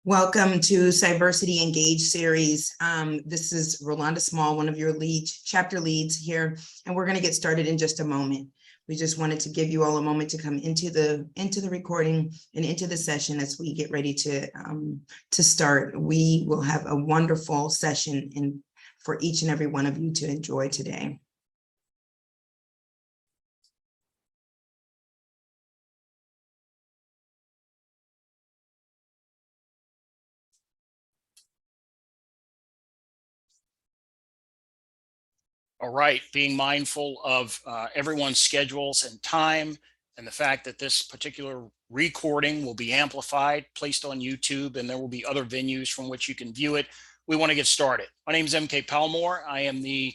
Welcome to Cyversity Engage series. This is Rolanda Small, one of your chapter leads here, and we're going to get started in just a moment. We just wanted to give you all a moment to come into the recording and into the session as we get ready to start. We will have a wonderful session for each and every one of you to enjoy today. All right, being mindful of everyone's schedules and time, and the fact that this particular recording will be amplified, placed on YouTube, and there will be other venues from which you can view it, we want to get started. My name is MK Palmore. I am the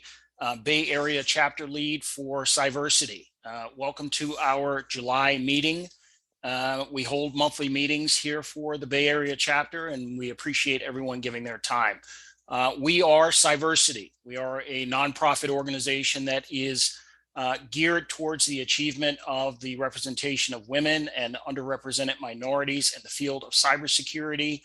Bay Area chapter lead for Cyversity. Welcome to our July meeting. We hold monthly meetings here for the Bay Area chapter, and we appreciate everyone giving their time. We are Cyversity. We are a nonprofit organization that is geared towards the achievement of the representation of women and underrepresented minorities in the field of cybersecurity.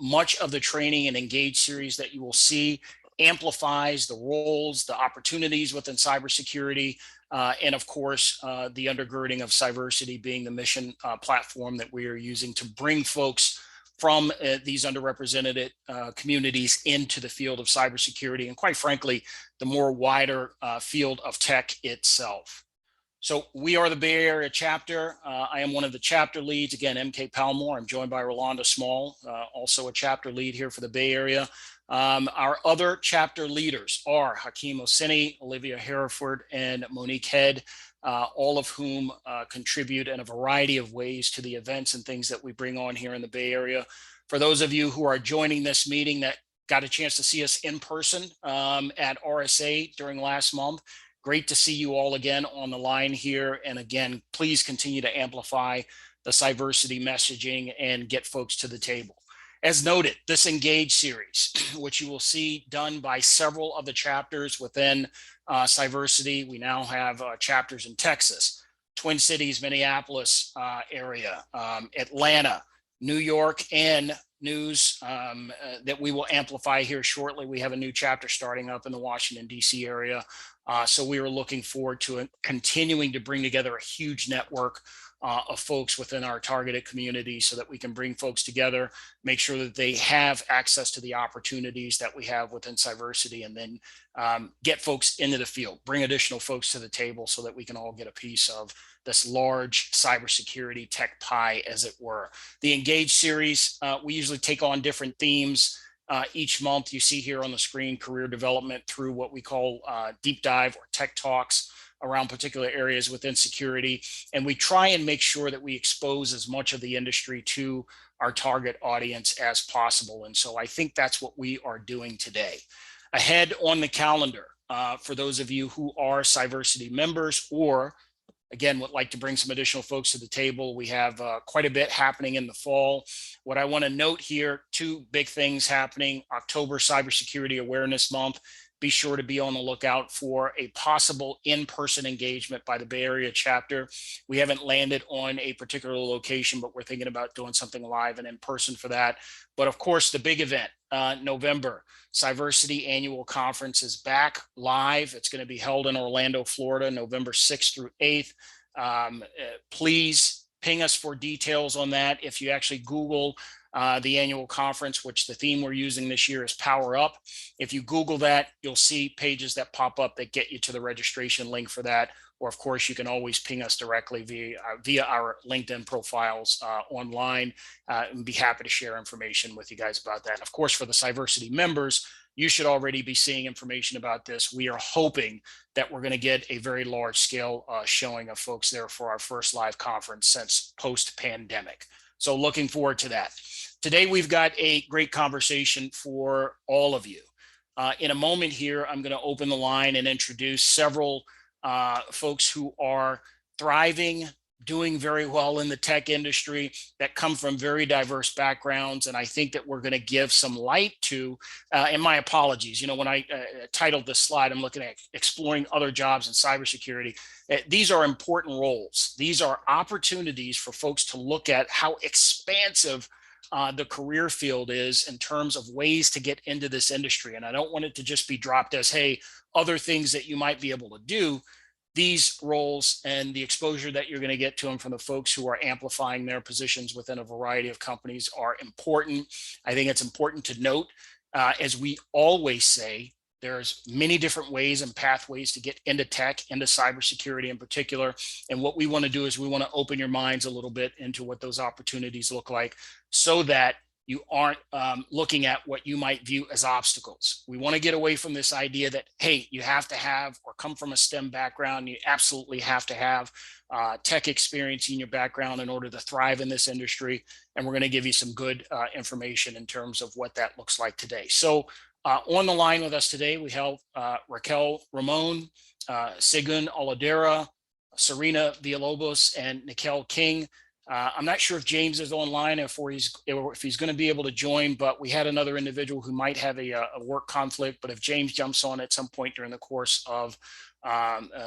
Much of the training and Engage series that you will see amplifies the roles, the opportunities within cybersecurity, and of course, the undergirding of Cyversity being the mission platform that we are using to bring folks from these underrepresented communities into the field of cybersecurity, and quite frankly, the more wider field of tech itself. So we are the Bay Area chapter. I am one of the chapter leads. Again, MK Palmore. I'm joined by Rolanda Small, also a chapter lead here for the Bay Area. Our other chapter leaders are Hakeem Oseni, Olivia Hereford, and Monique Head, all of whom contribute in a variety of ways to the events and things that we bring on here in the Bay Area. For those of you who are joining this meeting that got a chance to see us in person at RSA during last month, great to see you all again on the line here. And again, please continue to amplify the Cyversity messaging and get folks to the table. As noted, this Engage series, which you will see done by several of the chapters within Cyversity. We now have chapters in Texas, Twin Cities, Minneapolis area, Atlanta, New York, and news that we will amplify here shortly. We have a new chapter starting up in the Washington, D.C. area. So we are looking forward to continuing to bring together a huge network of folks within our targeted community so that we can bring folks together, make sure that they have access to the opportunities that we have within Cyversity, and then get folks into the field, bring additional folks to the table so that we can all get a piece of this large cybersecurity tech pie, as it were. The Engage series, we usually take on different themes. Each month you see here on the screen, career development through what we call deep dive or tech talks around particular areas within security. And we try and make sure that we expose as much of the industry to our target audience as possible. And so I think that's what we are doing today. Ahead on the calendar, for those of you who are Cyversity members or again, would like to bring some additional folks to the table. We have quite a bit happening in the fall. What I want to note here, two big things happening. October Cybersecurity Awareness Month. Be sure to be on the lookout for a possible in-person engagement by the Bay Area chapter. We haven't landed on a particular location, but we're thinking about doing something live and in person for that. But of course, the big event, November, Cyversity Annual Conference is back live. It's going to be held in Orlando, Florida, November 6th through 8th. Please ping us for details on that. If you actually Google the annual conference, which the theme we're using this year is Power Up. If you Google that, you'll see pages that pop up that get you to the registration link for that. Or of course, you can always ping us directly via our LinkedIn profiles online, and be happy to share information with you guys about that. And of course, for the Cyversity members, you should already be seeing information about this. We are hoping that we're going to get a very large scale showing of folks there for our first live conference since post-pandemic. So looking forward to that. Today, we've got a great conversation for all of you. In a moment here, I'm going to open the line and introduce several folks who are thriving, doing very well in the tech industry, that come from very diverse backgrounds. And I think that we're going to give some light to, and my apologies, you know, when I titled this slide, I'm looking at exploring other jobs in cybersecurity. These are important roles. These are opportunities for folks to look at how expansive the career field is in terms of ways to get into this industry. And I don't want it to just be dropped as, hey, other things that you might be able to do. These roles and the exposure that you're going to get to them from the folks who are amplifying their positions within a variety of companies are important. I think it's important to note, as we always say, there's many different ways and pathways to get into tech, into cybersecurity in particular. And what we want to do is we want to open your minds a little bit into what those opportunities look like, so that you aren't looking at what you might view as obstacles. We want to get away from this idea that, hey, you have to have or come from a STEM background. You absolutely have to have tech experience in your background in order to thrive in this industry. And we're going to give you some good information in terms of what that looks like today. So on the line with us today, we have Raquel, Ramon, Segun, Oladeru, Serena, Villalobos, and Nikelle King. I'm not sure if James is online, if he's going to be able to join, but we had another individual who might have a work conflict. But if James jumps on at some point during the course of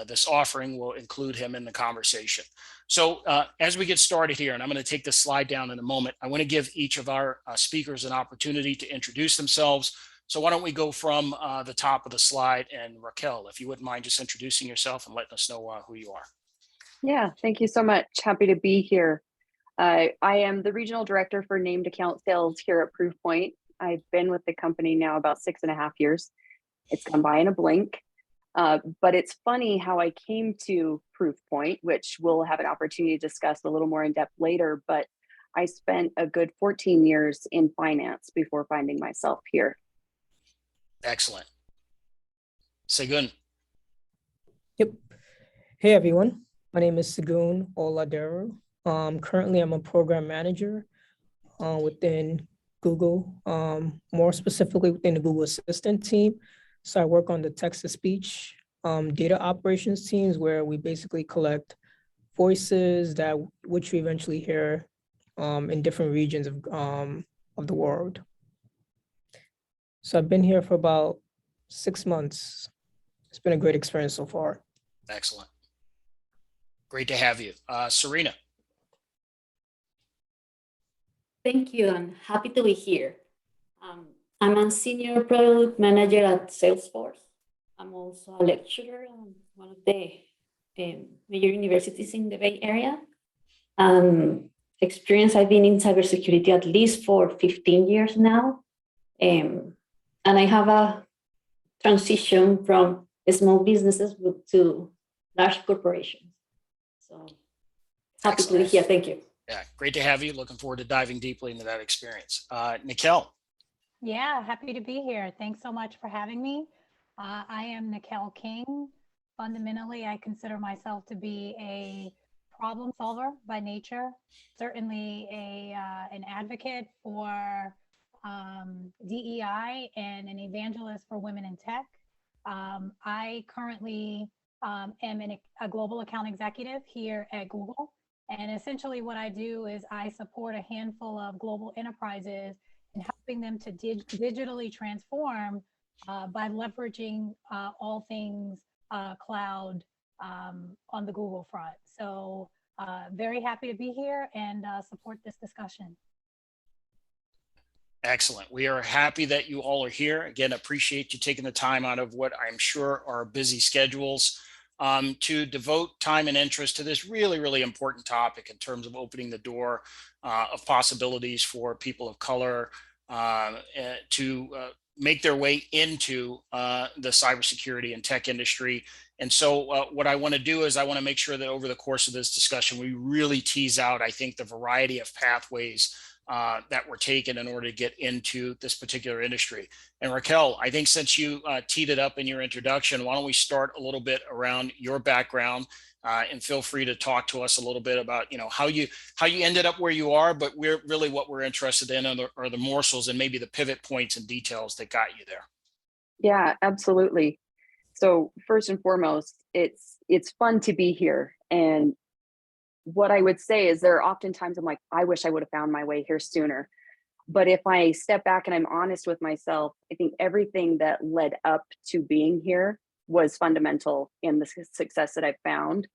this offering, we'll include him in the conversation. So as we get started here, and I'm going to take this slide down in a moment, I want to give each of our speakers an opportunity to introduce themselves. So why don't we go from the top of the slide, and Raquel, if you wouldn't mind just introducing yourself and letting us know who you are. Yeah, thank you so much. Happy to be here. I am the regional director for named account sales here at Proofpoint. I've been with the company now about 6.5 years. It's gone by in a blink, but it's funny how I came to Proofpoint, which we'll have an opportunity to discuss a little more in depth later, but I spent a good 14 years in finance before finding myself here. Excellent. Segun. Yep. Hey, everyone. My name is Segun Oladeru. Currently, I'm a program manager within Google, more specifically within the Google Assistant team. So I work on the text-to-speech data operations teams, where we basically collect voices which we eventually hear in different regions of the world. So I've been here for about 6 months. It's been a great experience so far. Excellent. Great to have you. Serena. Thank you. I'm happy to be here. I'm a senior product manager at Salesforce. I'm also a lecturer at one of the major universities in the Bay Area. Experience, I've been in cybersecurity at least for 15 years now. And I have a transition from small businesses to large corporations. So happy to be here. Thank you. Yeah, great to have you. Looking forward to diving deeply into that experience. Nikelle. Yeah, happy to be here. Thanks so much for having me. I am Nikelle King. Fundamentally, I consider myself to be a problem solver by nature, certainly an advocate for DEI and an evangelist for women in tech. I currently am a global account executive here at Google. And essentially what I do is I support a handful of global enterprises in helping them to digitally transform by leveraging all things cloud on the Google front. So very happy to be here and support this discussion. Excellent. We are happy that you all are here. Again, appreciate you taking the time out of what I'm sure are busy schedules to devote time and interest to this really, really important topic in terms of opening the door of possibilities for people of color to make their way into the cybersecurity and tech industry. And so what I want to do is I want to make sure that over the course of this discussion, we really tease out, I think, the variety of pathways that were taken in order to get into this particular industry. And Raquel, I think since you teed it up in your introduction, why don't we start a little bit around your background and feel free to talk to us a little bit about, you know, how you ended up where you are, but what we're interested in are the morsels and maybe the pivot points and details that got you there. Yeah, absolutely. So first and foremost, it's fun to be here. And what I would say is there are often times I'm like, I wish I would have found my way here sooner. But if I step back and I'm honest with myself, I think everything that led up to being here was fundamental in the success that I've found.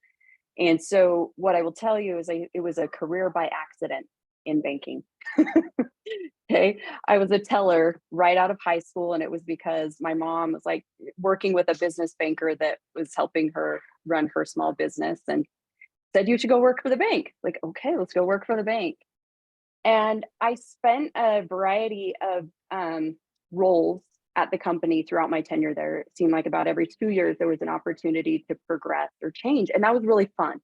And so what I will tell you is it was a career by accident in banking. Okay. I was a teller right out of high school, and it was because my mom was like working with a business banker that was helping her run her small business and said, you should go work for the bank. Like, okay, let's go work for the bank. And I spent a variety of roles at the company throughout my tenure there. It seemed like about every 2 years, there was an opportunity to progress or change. And that was really fun.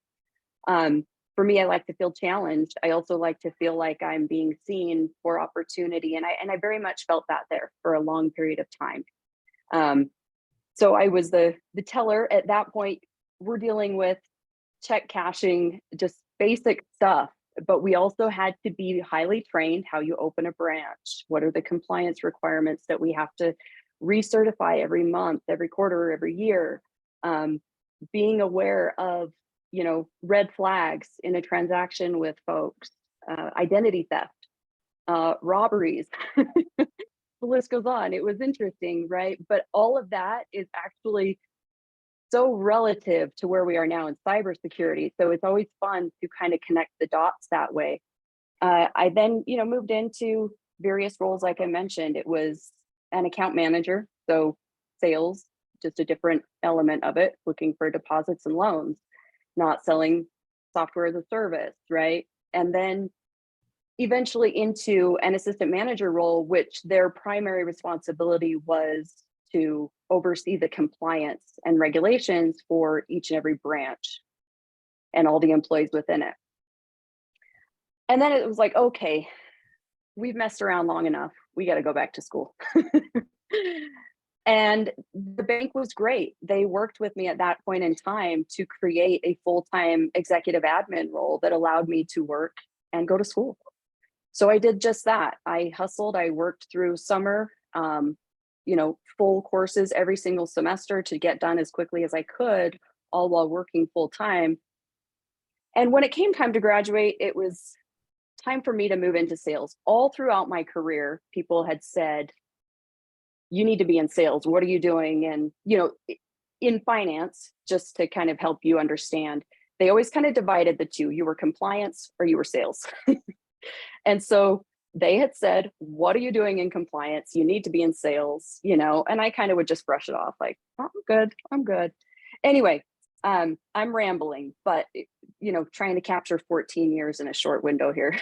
For me, I like to feel challenged. I also like to feel like I'm being seen for opportunity. And I very much felt that there for a long period of time. So I was the teller at that point. We're dealing with check cashing, just basic stuff. But we also had to be highly trained how you open a branch. What are the compliance requirements that we have to recertify every month, every quarter, every year? Being aware of, red flags in a transaction with folks, identity theft, robberies. The list goes on. It was interesting, right? But all of that is actually so relative to where we are now in cybersecurity. So it's always fun to kind of connect the dots that way. I then, moved into various roles. Like I mentioned, it was an account manager. So sales, just a different element of it, looking for deposits and loans, not selling software as a service, right? And then eventually into an assistant manager role, which their primary responsibility was to oversee the compliance and regulations for each and every branch and all the employees within it. And then it was like, okay, we've messed around long enough. We got to go back to school. And the bank was great. They worked with me at that point in time to create a full-time executive admin role that allowed me to work and go to school. So I did just that. I hustled. I worked through summer, full courses every single semester to get done as quickly as I could, all while working full time. And when it came time to graduate, it was time for me to move into sales. All throughout my career, people had said, you need to be in sales. What are you doing? And, in finance, just to kind of help you understand, they always kind of divided the two. You were compliance or you were sales. And so they had said, what are you doing in compliance? You need to be in sales, and I kind of would just brush it off like, oh, I'm good. Anyway, I'm rambling, but, trying to capture 14 years in a short window here.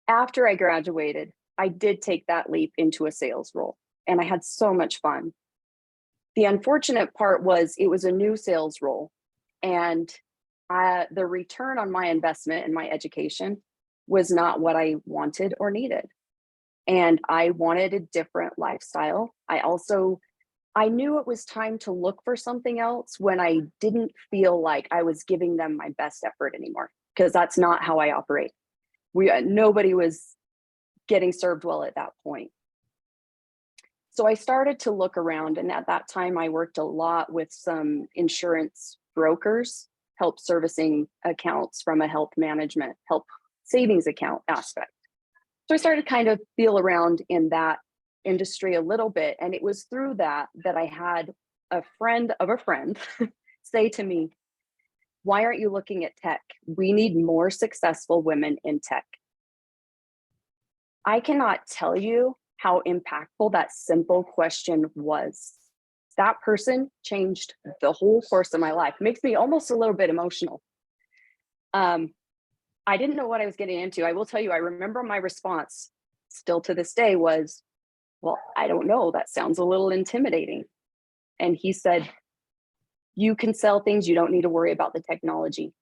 After I graduated, I did take that leap into a sales role, and I had so much fun. The unfortunate part was it was a new sales role, and the return on my investment in my education was not what I wanted or needed. And I wanted a different lifestyle. I knew it was time to look for something else when I didn't feel like I was giving them my best effort anymore, because that's not how I operate. Nobody was getting served well at that point. So I started to look around, and at that time I worked a lot with some insurance brokers, help servicing accounts from a health management, help savings account aspect. So I started kind of feel around in that industry a little bit. And it was through that I had a friend of a friend say to me, why aren't you looking at tech? We need more successful women in tech. I cannot tell you how impactful that simple question was. That person changed the whole course of my life. It makes me almost a little bit emotional. I didn't know what I was getting into. I will tell you, I remember my response still to this day was, well, I don't know. That sounds a little intimidating. And he said, you can sell things. You don't need to worry about the technology.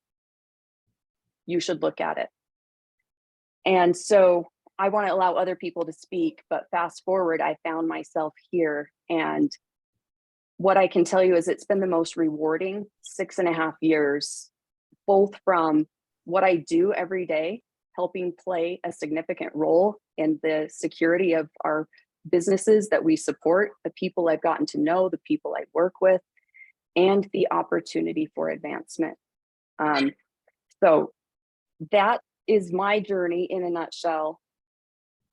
You should look at it. And so I want to allow other people to speak, but fast forward, I found myself here. And what I can tell you is it's been the most rewarding 6.5 years, both from what I do every day, helping play a significant role in the security of our businesses that we support, the people I've gotten to know, the people I work with, and the opportunity for advancement. So that is my journey in a nutshell,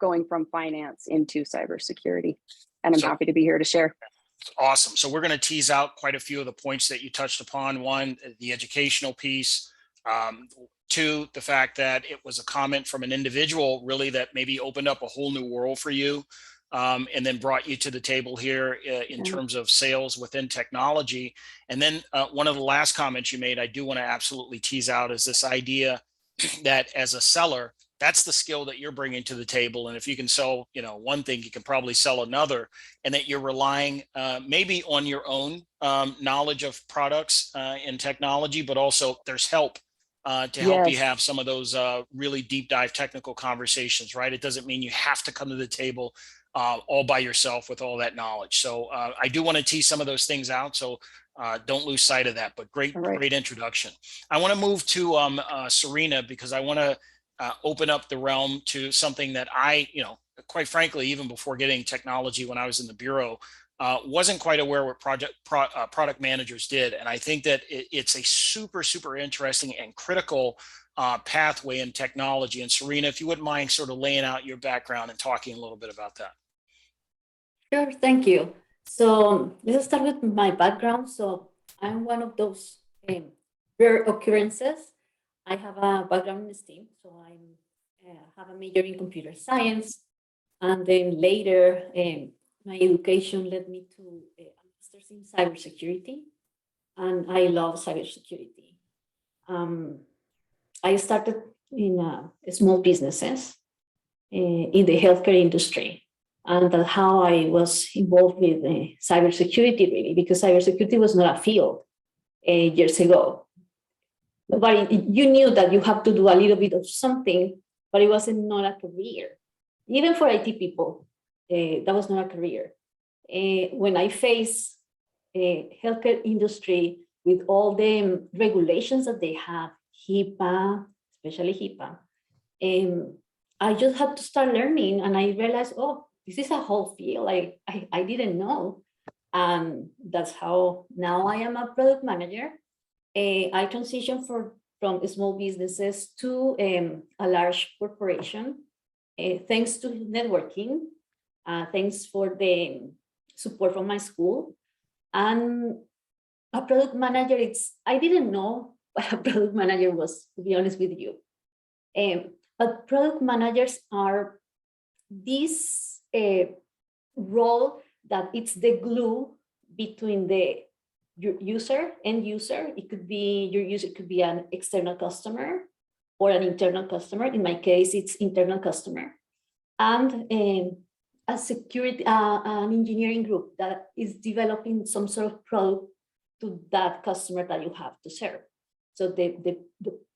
going from finance into cybersecurity. And I'm happy to be here to share. Awesome. So we're going to tease out quite a few of the points that you touched upon. One, the educational piece. Two, the fact that it was a comment from an individual really that maybe opened up a whole new world for you, and then brought you to the table here in terms of sales within technology. And then one of the last comments you made, I do want to absolutely tease out, is this idea that as a seller, that's the skill that you're bringing to the table. And if you can sell, one thing, you can probably sell another, and that you're relying maybe on your own knowledge of products and technology, but also there's help to help you Yes. have some of those really deep dive technical conversations, right? It doesn't mean you have to come to the table all by yourself with all that knowledge. So I do want to tease some of those things out. So don't lose sight of that, but great introduction. I want to move to Serena, because I want to open up the realm to something that I, quite frankly, even before getting technology when I was in the bureau, wasn't quite aware what product managers did. And I think that it's a super, super interesting and critical pathway in technology. And Serena, if you wouldn't mind sort of laying out your background and talking a little bit about that. Sure, thank you. So let's start with my background. So I'm one of those rare occurrences. I have a background in STEAM, so I have a major in computer science, and then later my education led me to a master's in cybersecurity, and I love cybersecurity. I started in small businesses in the healthcare industry, and that's how I was involved with cybersecurity, really, because cybersecurity was not a field years ago. But you knew that you have to do a little bit of something, but it wasn't not a career. Even for IT people, that was not a career. When I face healthcare industry with all the regulations that they have, HIPAA, especially HIPAA, I just had to start learning, and I realized, oh, this is a whole field I didn't know. And that's how now I am a product manager. I transitioned from small businesses to a large corporation, thanks to networking, thanks for the support from my school. And a product manager, I didn't know what a product manager was, to be honest with you. But product managers are this role that it's the glue between your end user. It could be your user, could be an external customer or an internal customer. In my case, it's internal customer, and a security, an engineering group that is developing some sort of product to that customer that you have to serve. So the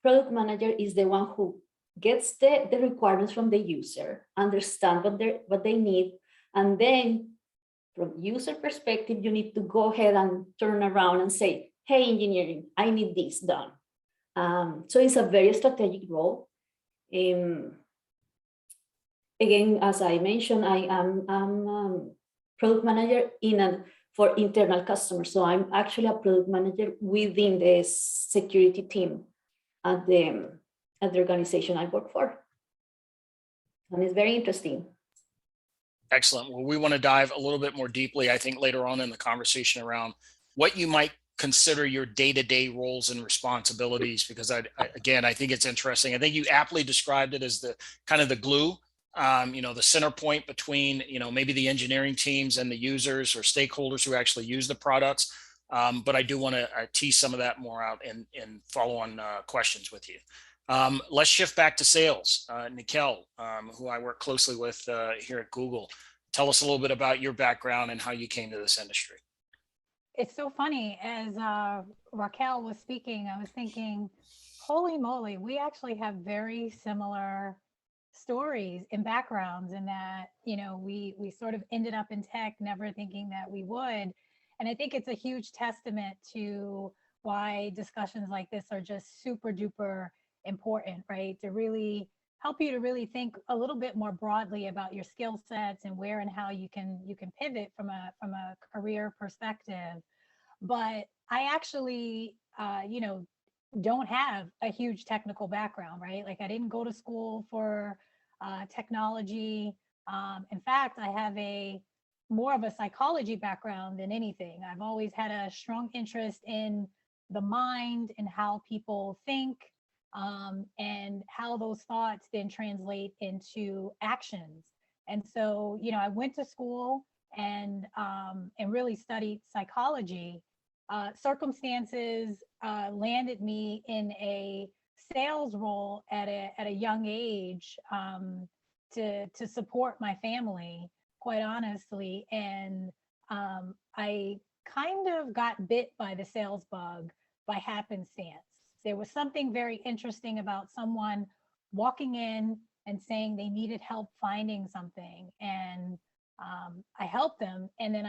product manager is the one who gets the requirements from the user, understand what they need, and then from user perspective, you need to go ahead and turn around and say, hey, engineering, I need this done. So it's a very strategic role. Again, as I mentioned, I'm product manager for internal customers. So I'm actually a product manager within the security team at the organization I work for. And it's very interesting. Excellent. Well, we want to dive a little bit more deeply, I think, later on in the conversation around what you might consider your day-to-day roles and responsibilities, because I think it's interesting. I think you aptly described it as the kind of the glue, the center point between, maybe the engineering teams and the users or stakeholders who actually use the products. But I do want to tease some of that more out in follow-on questions with you. Let's shift back to sales. Nikelle, who I work closely with here at Google. Tell us a little bit about your background and how you came to this industry. It's so funny, as Raquel was speaking, I was thinking, holy moly, we actually have very similar stories and backgrounds, in that, we sort of ended up in tech, never thinking that we would. And I think it's a huge testament to why discussions like this are just super duper important, right? To really help you to really think a little bit more broadly about your skill sets and where and how you can pivot from a career perspective. But I actually, don't have a huge technical background, right? Like, I didn't go to school for technology. In fact, I have more of a psychology background than anything. I've always had a strong interest in the mind and how people think, and how those thoughts then translate into actions. And so, you know, I went to school and really studied psychology. Circumstances landed me in a sales role at a young age to support my family, quite honestly. And I kind of got bit by the sales bug by happenstance. There was something very interesting about someone walking in and saying they needed help finding something. And I helped them, and then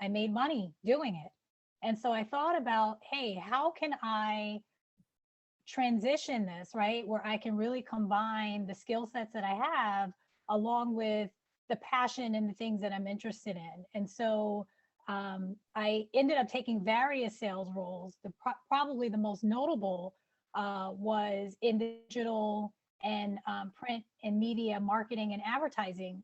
I made money doing it. And so I thought about, hey, how can I transition this, right? Where I can really combine the skill sets that I have along with the passion and the things that I'm interested in. And so I ended up taking various sales roles. Probably the most notable was in digital and print and media marketing and advertising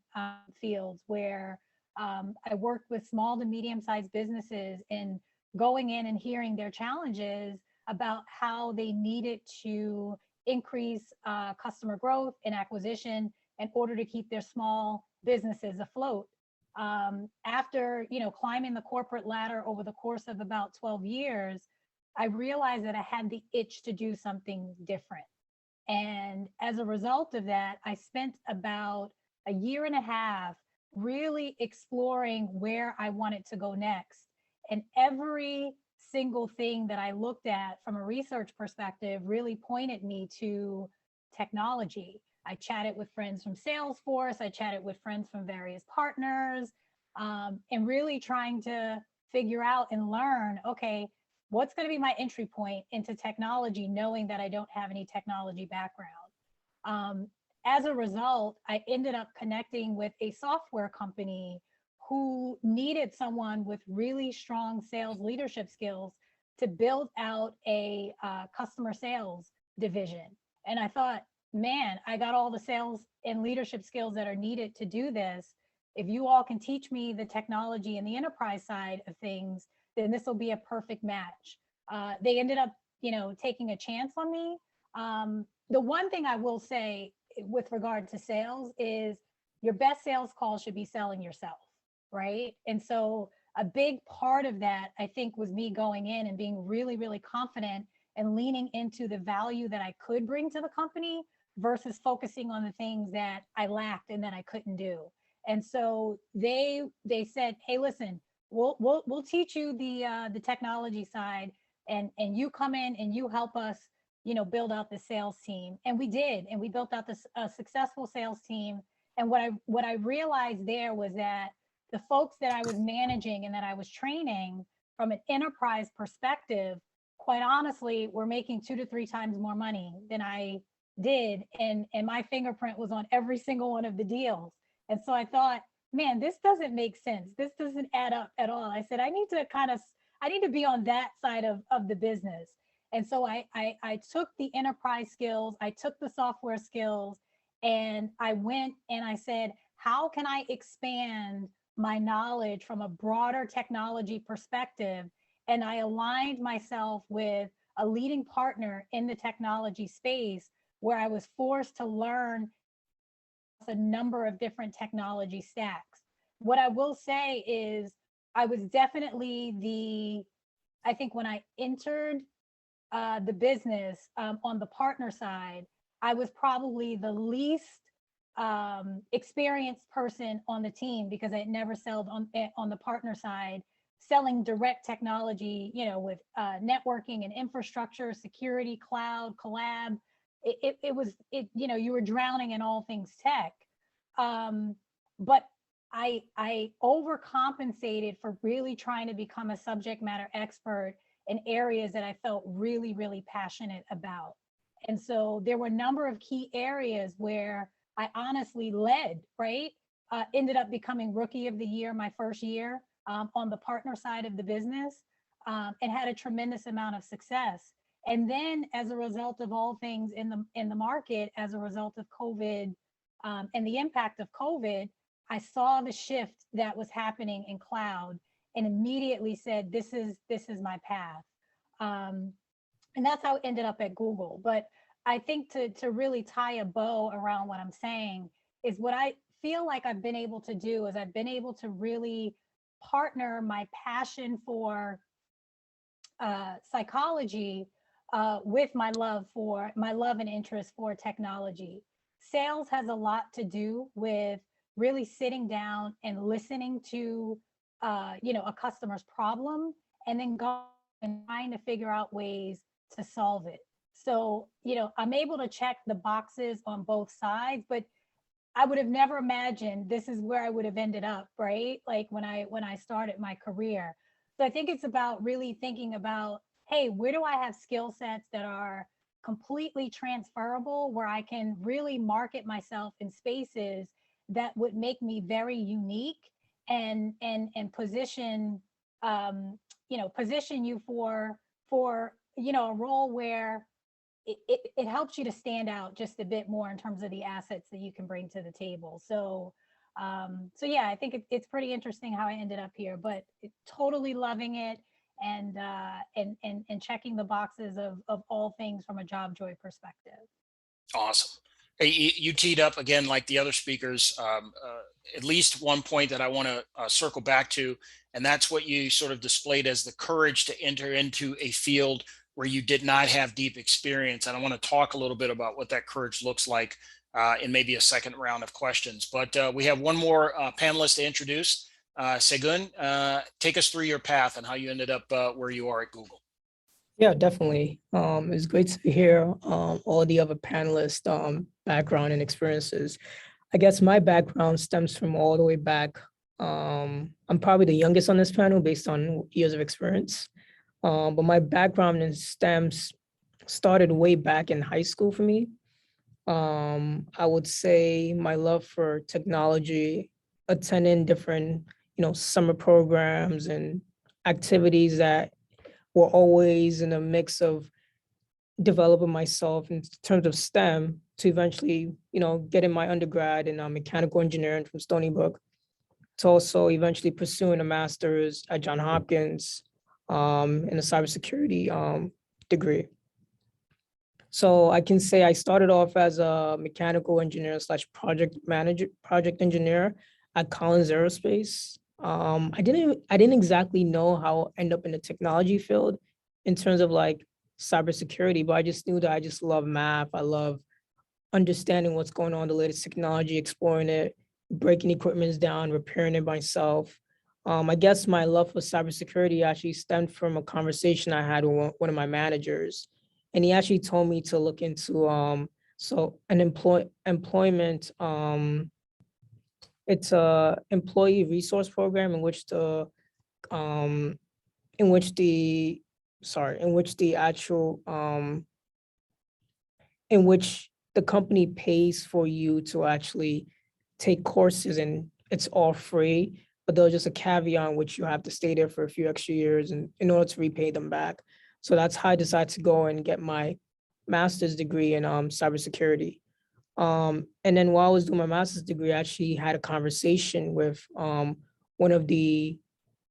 fields, where I worked with small to medium-sized businesses and going in and hearing their challenges about how they needed to increase customer growth and acquisition in order to keep their small businesses afloat. After, you know, climbing the corporate ladder over the course of about 12 years, I realized that I had the itch to do something different. And as a result of that, I spent about a year and a half really exploring where I wanted to go next. And every single thing that I looked at from a research perspective really pointed me to technology. I chatted with friends from Salesforce, I chatted with friends from various partners, and really trying to figure out and learn, okay, what's going to be my entry point into technology, knowing that I don't have any technology background. As a result, I ended up connecting with a software company who needed someone with really strong sales leadership skills to build out a customer sales division. And I thought, man, I got all the sales and leadership skills that are needed to do this. If you all can teach me the technology and the enterprise side of things, then this will be a perfect match. They ended up, you know, taking a chance on me. The one thing I will say with regard to sales is your best sales call should be selling yourself, right? And so a big part of that, I think, was me going in and being really, really confident and leaning into the value that I could bring to the company versus focusing on the things that I lacked and that I couldn't do. And so they said, hey, listen, we'll teach you the technology side, and you come in and you help us, you know, build out the sales team. And we did, and we built out this successful sales team. And what I realized there was that the folks that I was managing and that I was training from an enterprise perspective, quite honestly, were making 2 to 3 times more money than I did. And my fingerprint was on every single one of the deals. And so I thought, man, this doesn't make sense. This doesn't add up at all. I said, I need to be on that side of the business. And so I took the enterprise skills, I took the software skills, and I went and I said, how can I expand my knowledge from a broader technology perspective? And I aligned myself with a leading partner in the technology space, where I was forced to learn a number of different technology stacks. What I will say is I was definitely I think when I entered the business on the partner side, I was probably the least experienced person on the team, because I had never sold on the partner side, selling direct technology, you know, with networking and infrastructure, security, cloud, collab. It was, you know, you were drowning in all things tech. But I overcompensated for really trying to become a subject matter expert in areas that I felt really, really passionate about. And so there were a number of key areas where I honestly led, right? Ended up becoming Rookie of the Year my first year on the partner side of the business, and had a tremendous amount of success. And then, as a result of all things in the market, as a result of COVID and the impact of COVID, I saw the shift that was happening in cloud and immediately said, this is my path. And that's how it ended up at Google. But I think to really tie a bow around what I'm saying is what I feel like I've been able to do is I've been able to really partner my passion for psychology with my love and interest for technology. Sales has a lot to do with really sitting down and listening to a customer's problem and then going and trying to figure out ways to solve it. So, I'm able to check the boxes on both sides, but I would have never imagined this is where I would have ended up, right? Like when I started my career. So I think it's about really thinking about, hey, where do I have skill sets that are completely transferable, where I can really market myself in spaces that would make me very unique and position position you for a role where it helps you to stand out just a bit more in terms of the assets that you can bring to the table. So yeah, I think it's pretty interesting how I ended up here, but totally loving it and checking the boxes of all things from a job joy perspective. Awesome. Hey, you teed up again, like the other speakers, at least one point that I want to circle back to, and that's what you sort of displayed as the courage to enter into a field where you did not have deep experience. And I want to talk a little bit about what that courage looks like in maybe a second round of questions. But we have one more panelist to introduce. Segun, take us through your path and how you ended up where you are at Google. Yeah, definitely. It's great to hear all the other panelists' background and experiences. I guess my background stems from all the way back. I'm probably the youngest on this panel based on years of experience. But my background in STEMs started way back in high school for me. I would say my love for technology, attending different, summer programs and activities that were always in a mix of developing myself in terms of STEM to eventually, getting my undergrad in mechanical engineering from Stony Brook, to also eventually pursuing a master's at Johns Hopkins in a cybersecurity degree. So I can say I started off as a mechanical engineer / project engineer at Collins Aerospace. I didn't exactly know how I end up in the technology field in terms of like cybersecurity, but I just knew that I just love math. I love understanding what's going on, the latest technology, exploring it, breaking equipments down, repairing it myself. I guess my love for cybersecurity actually stemmed from a conversation I had with one of my managers, and he actually told me to look into an employment. It's a employee resource program in which the company pays for you to actually take courses, and it's all free, but there's just a caveat in which you have to stay there for a few extra years and in order to repay them back. So that's how I decided to go and get my master's degree in cybersecurity. And then while I was doing my master's degree, I actually had a conversation with one of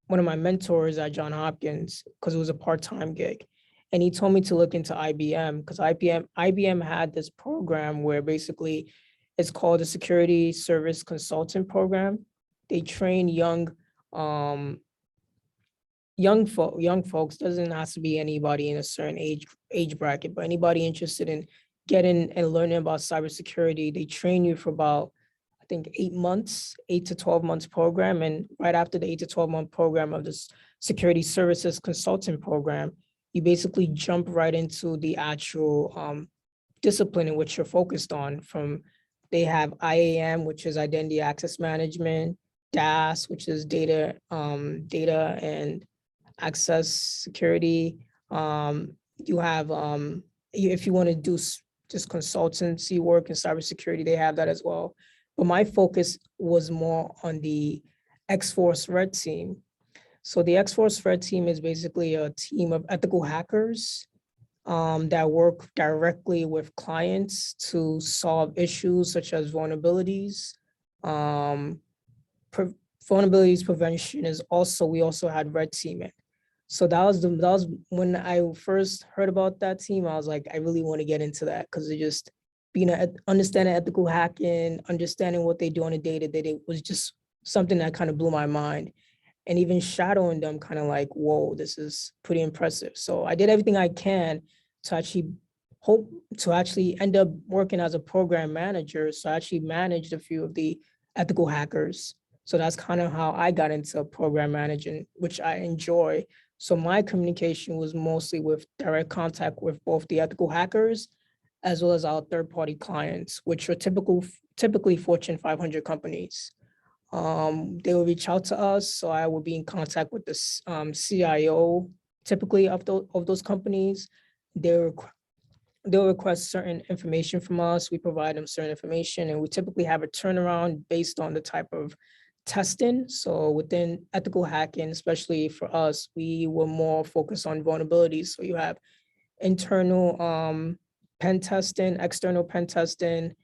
my mentors at Johns Hopkins, because it was a part-time gig. And he told me to look into IBM, because IBM had this program where basically it's called the Security Service Consultant Program. They train young folks, doesn't have to be anybody in a certain age bracket, but anybody interested in getting and learning about cybersecurity. They train you for about, I think, 8 to 12 months program. And right after the 8 to 12 month program of this Security Services Consultant Program, you basically jump right into the actual discipline in which you're focused on. They have IAM, which is Identity Access Management, DAS, which is data and access security. You have, if you want to do just consultancy work in cybersecurity, they have that as well. But my focus was more on the X-Force Red Team. So the X-Force Red Team is basically a team of ethical hackers that work directly with clients to solve issues such as vulnerabilities. Vulnerabilities prevention is also, we also had Red Team. So that was when I first heard about that team. I was like, I really want to get into that because it just understanding ethical hacking, understanding what they do on a day-to-day was just something that kind of blew my mind. And even shadowing them, kind of like, whoa, this is pretty impressive. So I did everything I can to actually hope to actually end up working as a program manager. So I actually managed a few of the ethical hackers. So that's kind of how I got into program managing, which I enjoy. So my communication was mostly with direct contact with both the ethical hackers as well as our third-party clients, which are typically Fortune 500 companies. They will reach out to us, so I will be in contact with the CIO, typically of those companies. They'll request certain information from us. We provide them certain information, and we typically have a turnaround based on the type of testing. So within ethical hacking, especially for us, we were more focused on vulnerabilities. So you have internal pen testing, external pen testing.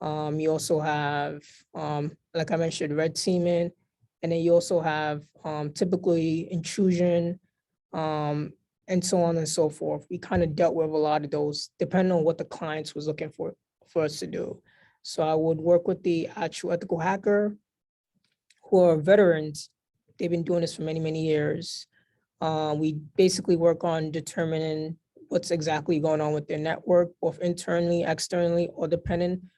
You also have, like I mentioned, red teaming, and then you also have typically intrusion, and so on and so forth. We kind of dealt with a lot of those, depending on what the clients was looking for us to do. So I would work with the actual ethical hacker who are veterans. They've been doing this for many, many years. We basically work on determining what's exactly going on with their network, both internally, externally, or depending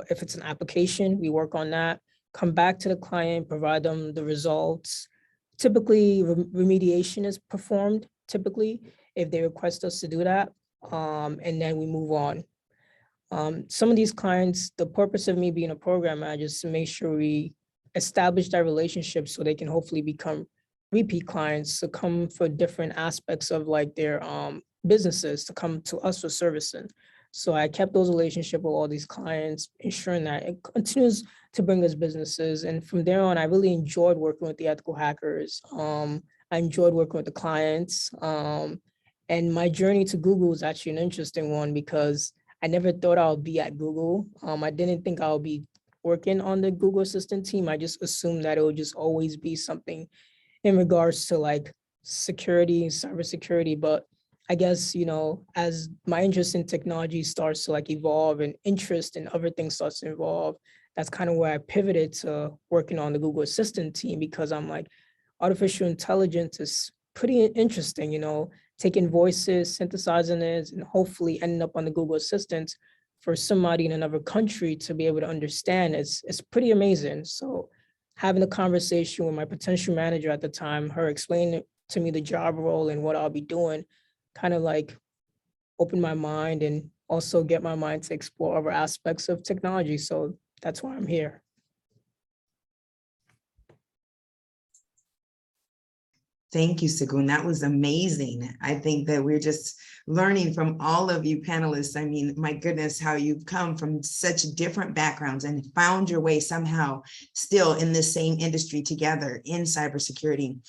if it's an application, we work on that, come back to the client, provide them the results. Typically, remediation is performed, typically, if they request us to do that, and then we move on. Some of these clients, the purpose of me being a program manager is to make sure we establish that relationship so they can hopefully become repeat clients to come for different aspects of like their businesses, to come to us for servicing. So I kept those relationships with all these clients, ensuring that it continues to bring us businesses. And from there on, I really enjoyed working with the ethical hackers. I enjoyed working with the clients. And my journey to Google was actually an interesting one because I never thought I would be at Google. I didn't think I would be working on the Google Assistant team. I just assumed that it would just always be something in regards to like security, cybersecurity. But I guess, you know, as my interest in technology starts to like evolve and interest in other things starts to evolve, that's kind of where I pivoted to working on the Google Assistant team because I'm like, artificial intelligence is pretty interesting, you know, taking voices, synthesizing it, and hopefully ending up on the Google Assistant for somebody in another country to be able to understand. It's pretty amazing. So having a conversation with my potential manager at the time, her explaining to me the job role and what I'll be doing, kind of like open my mind and also get my mind to explore other aspects of technology. So that's why I'm here. Thank you, Segun. That was amazing. I think that we're just learning from all of you panelists. I mean, my goodness, how you've come from such different backgrounds and found your way somehow still in the same industry together in cybersecurity.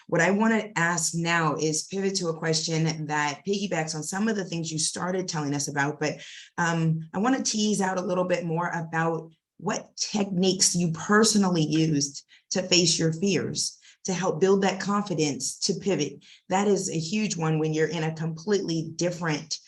What I want to ask now is pivot to a question that piggybacks on some of the things you started telling us about, but I want to tease out a little bit more about what techniques you personally used to face your fears, to help build that confidence to pivot. That is a huge one when you're in a completely different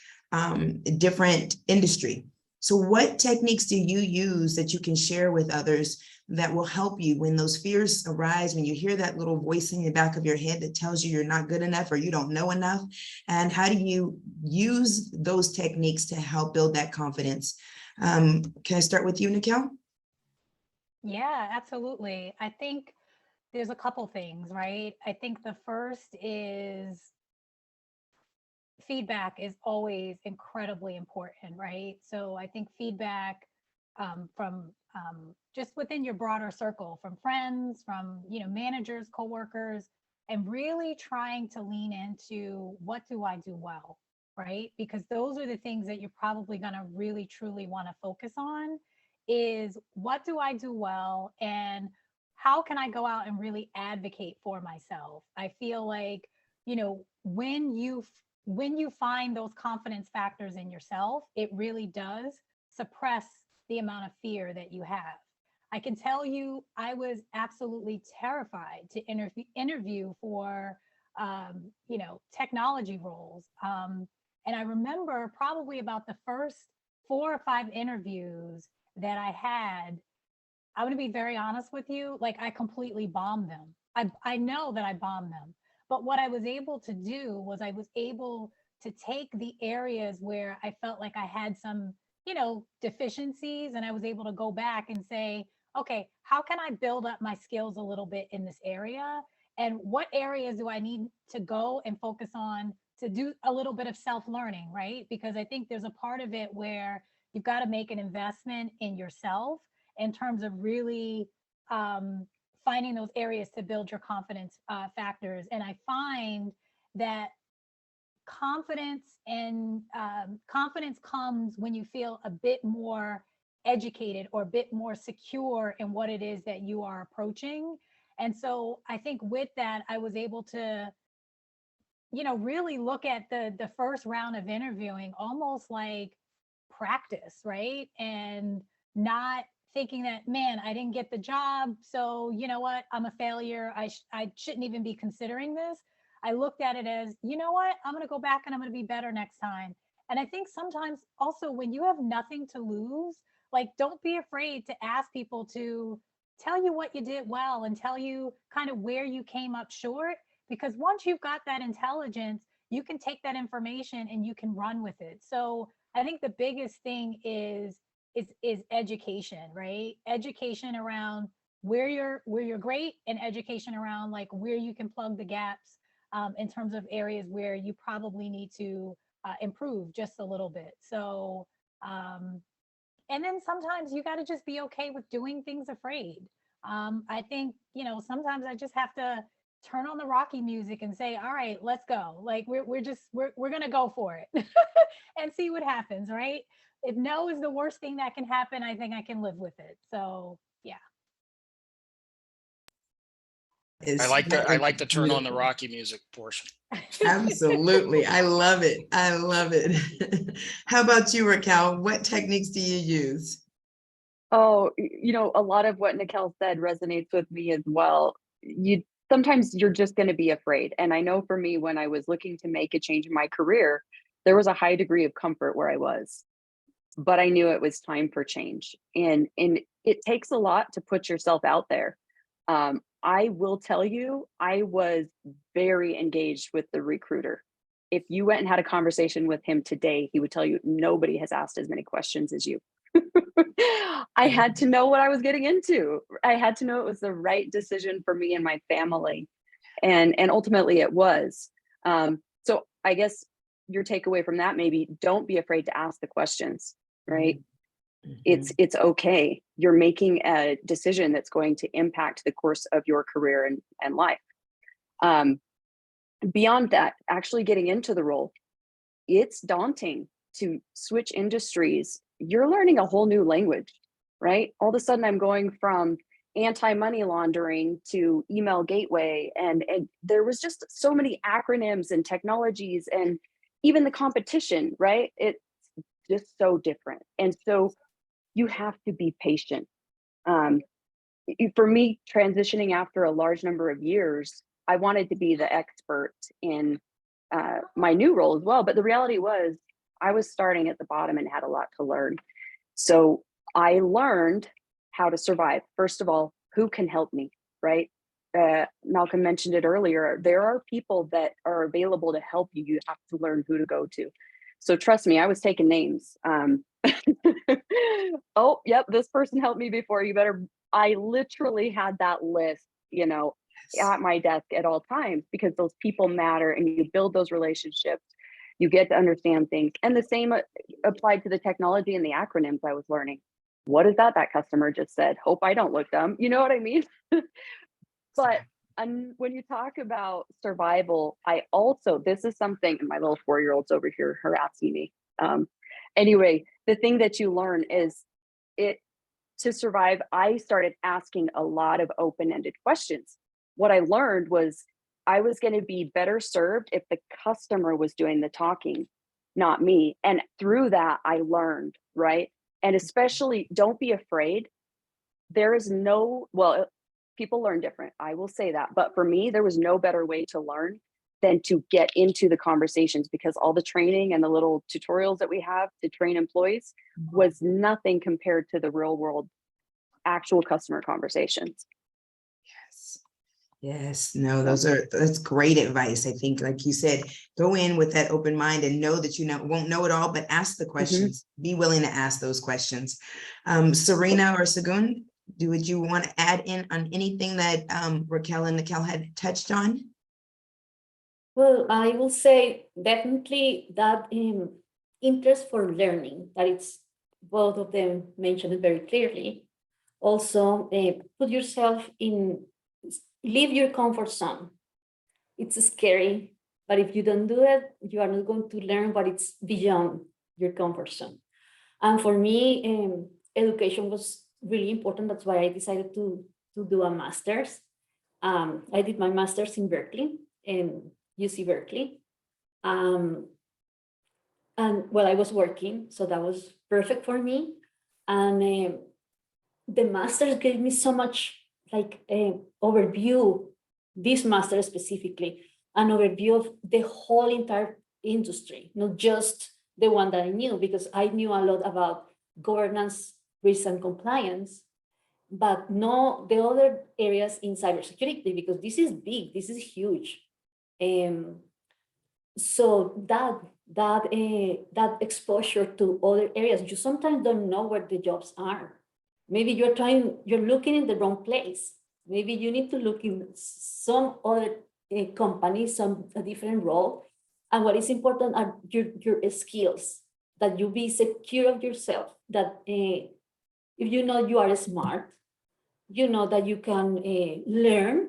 industry. So what techniques do you use that you can share with others that will help you when those fears arise, when you hear that little voice in the back of your head that tells you you're not good enough or you don't know enough? And how do you use those techniques to help build that confidence? Can I start with you, Nikelle? Yeah, absolutely. I think there's a couple things, right? I think the first is feedback is always incredibly important, right? So I think feedback from just within your broader circle, from friends, from managers, coworkers, and really trying to lean into what do I do well, right? Because those are the things that you're probably going to really truly want to focus on is what do I do well and how can I go out and really advocate for myself? I feel like, when you find those confidence factors in yourself, it really does suppress the amount of fear that you have. I can tell you, I was absolutely terrified to interview for technology roles. And I remember probably about the first 4 or 5 interviews that I had, I'm going to be very honest with you, like I completely bombed them. I know that I bombed them. But what I was able to do was I was able to take the areas where I felt like I had some, deficiencies, and I was able to go back and say, okay, how can I build up my skills a little bit in this area? And what areas do I need to go and focus on to do a little bit of self-learning, right? Because I think there's a part of it where you've got to make an investment in yourself in terms of really finding those areas to build your confidence factors. And I find that confidence comes when you feel a bit more educated or a bit more secure in what it is that you are approaching. And so I think with that, I was able to, really look at the first round of interviewing almost like practice, right? And not thinking that, man, I didn't get the job, so you know what, I'm a failure. I shouldn't even be considering this. I looked at it as, you know what, I'm going to go back and I'm going to be better next time. And I think sometimes also when you have nothing to lose, like don't be afraid to ask people to tell you what you did well and tell you kind of where you came up short. Because once you've got that intelligence, you can take that information and you can run with it. So I think the biggest thing is education, right? Education around where you're great, and education around like where you can plug the gaps in terms of areas where you probably need to improve just a little bit. So, and then sometimes you got to just be okay with doing things afraid. I think, sometimes I just have to turn on the Rocky music and say, all right, let's go. Like we're going to go for it and see what happens, right? If no is the worst thing that can happen, I think I can live with it. So yeah. I like to turn on the Rocky music portion. Absolutely. I love it. I love it. How about you, Raquel? What techniques do you use? Oh, a lot of what Nikelle said resonates with me as well. Sometimes you're just going to be afraid. And I know for me, when I was looking to make a change in my career, there was a high degree of comfort where I was, but I knew it was time for change. And it takes a lot to put yourself out there. I will tell you, I was very engaged with the recruiter. If you went and had a conversation with him today, he would tell you nobody has asked as many questions as you. I had to know what I was getting into. I had to know it was the right decision for me and my family. And ultimately it was. So I guess your takeaway from that, maybe don't be afraid to ask the questions, right? Mm-hmm. It's okay. You're making a decision that's going to impact the course of your career and life. Beyond that, actually getting into the role, it's daunting to switch industries. You're learning a whole new language, right? All of a sudden I'm going from anti-money laundering to email gateway. And there was just so many acronyms and technologies, and even the competition, right? It's just so different. And so you have to be patient. For me, transitioning after a large number of years, I wanted to be the expert in my new role as well. But the reality was I was starting at the bottom and had a lot to learn. So I learned how to survive. First of all, who can help me, right? Malcolm mentioned it earlier. There are people that are available to help you. You have to learn who to go to. So trust me, I was taking names. Oh, yep, this person helped me before. I literally had that list, at my desk at all times, because those people matter and you build those relationships. You get to understand things. And the same applied to the technology and the acronyms I was learning. What is that customer just said? Hope I don't look dumb. You know what I mean? But when you talk about survival, this is something, and my little 4-year-old's over here harassing me. Anyway, the thing that you learn is to survive, I started asking a lot of open-ended questions. What I learned was I was going to be better served if the customer was doing the talking, not me. And through that, I learned, right? And especially don't be afraid. There is people learn different. I will say that. But for me, there was no better way to learn than to get into the conversations, because all the training and the little tutorials that we have to train employees was nothing compared to the real world actual customer conversations. Yes. Yes, no, that's great advice. I think, like you said, go in with that open mind and know that won't know it all, but ask the questions. Be willing to ask those questions. Serena or Segun, would you want to add in on anything that Raquel and Nikelle had touched on? Well, I will say definitely that interest for learning, that it's both of them mentioned it very clearly. Also, put yourself in, leave your comfort zone. It's scary, but if you don't do it, you are not going to learn what it's beyond your comfort zone. And for me, education was really important. That's why I decided to do a master's. I did my master's in Berkeley, in UC Berkeley. And well, I was working, so that was perfect for me. And the master's gave me so much like overview, this master specifically, an overview of the whole entire industry, not just the one that I knew, because I knew a lot about governance, risk and compliance, but no the other areas in cybersecurity, because this is big, this is huge. So that exposure to other areas, you sometimes don't know where the jobs are. Maybe you're looking in the wrong place. Maybe you need to look in some other company, a different role. And what is important are your skills, that you be secure of yourself, that if you know you are smart, you know that you can learn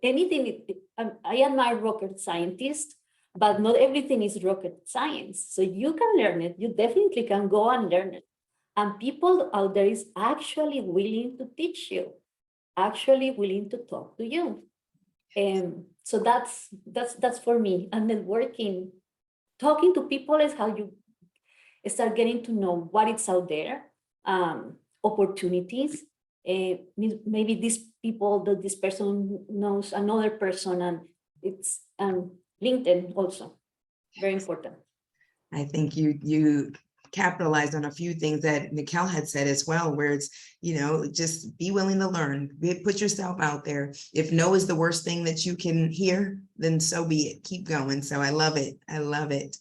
anything. I admire rocket scientists, but not everything is rocket science. So you can learn it. You definitely can go and learn it. And people out there is actually willing to teach you, actually willing to talk to you. So that's for me. And then talking to people is how you start getting to know what is out there, opportunities. Maybe this person knows another person, and it's LinkedIn also very important. I think you capitalized on a few things that Nikelle had said as well, where it's, just be willing to learn, put yourself out there. If no is the worst thing that you can hear, then so be it. Keep going. So I love it. I love it.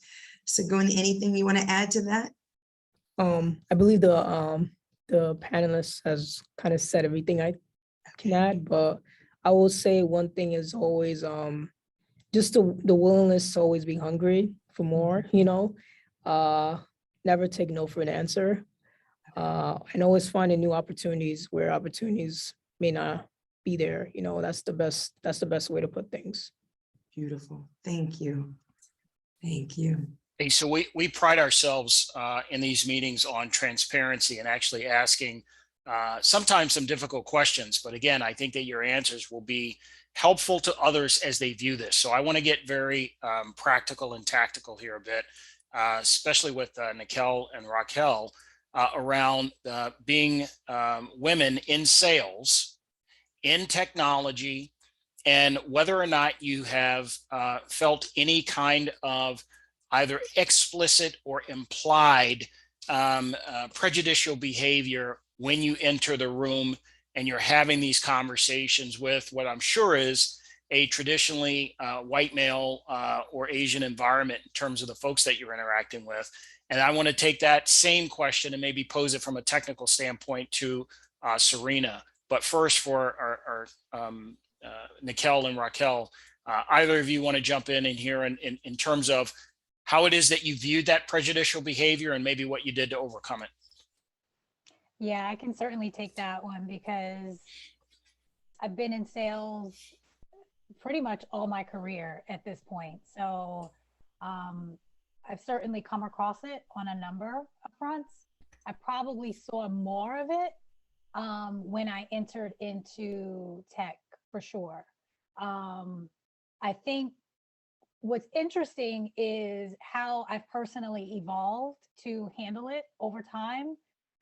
Segun, anything you want to add to that? I believe the panelist has kind of said everything I can add, but I will say one thing is always just the willingness to always be hungry for more, never take no for an answer, and always finding new opportunities where opportunities may not be there. That's the best way to put things. Beautiful. Thank you. Thank you. Hey, so we pride ourselves in these meetings on transparency and actually asking sometimes some difficult questions. But again, I think that your answers will be helpful to others as they view this. So I want to get very practical and tactical here a bit, especially with Nikelle and Raquel around being women in sales, in technology, and whether or not you have felt any kind of either explicit or implied prejudicial behavior when you enter the room and you're having these conversations with what I'm sure is a traditionally white male or Asian environment in terms of the folks that you're interacting with. And I want to take that same question and maybe pose it from a technical standpoint to Serena. But first, for our Nikelle and Raquel, either of you want to jump in here in terms of how it is that you viewed that prejudicial behavior and maybe what you did to overcome it? Yeah, I can certainly take that one because I've been in sales pretty much all my career at this point. So I've certainly come across it on a number of fronts. I probably saw more of it when I entered into tech, for sure. I think what's interesting is how I've personally evolved to handle it over time.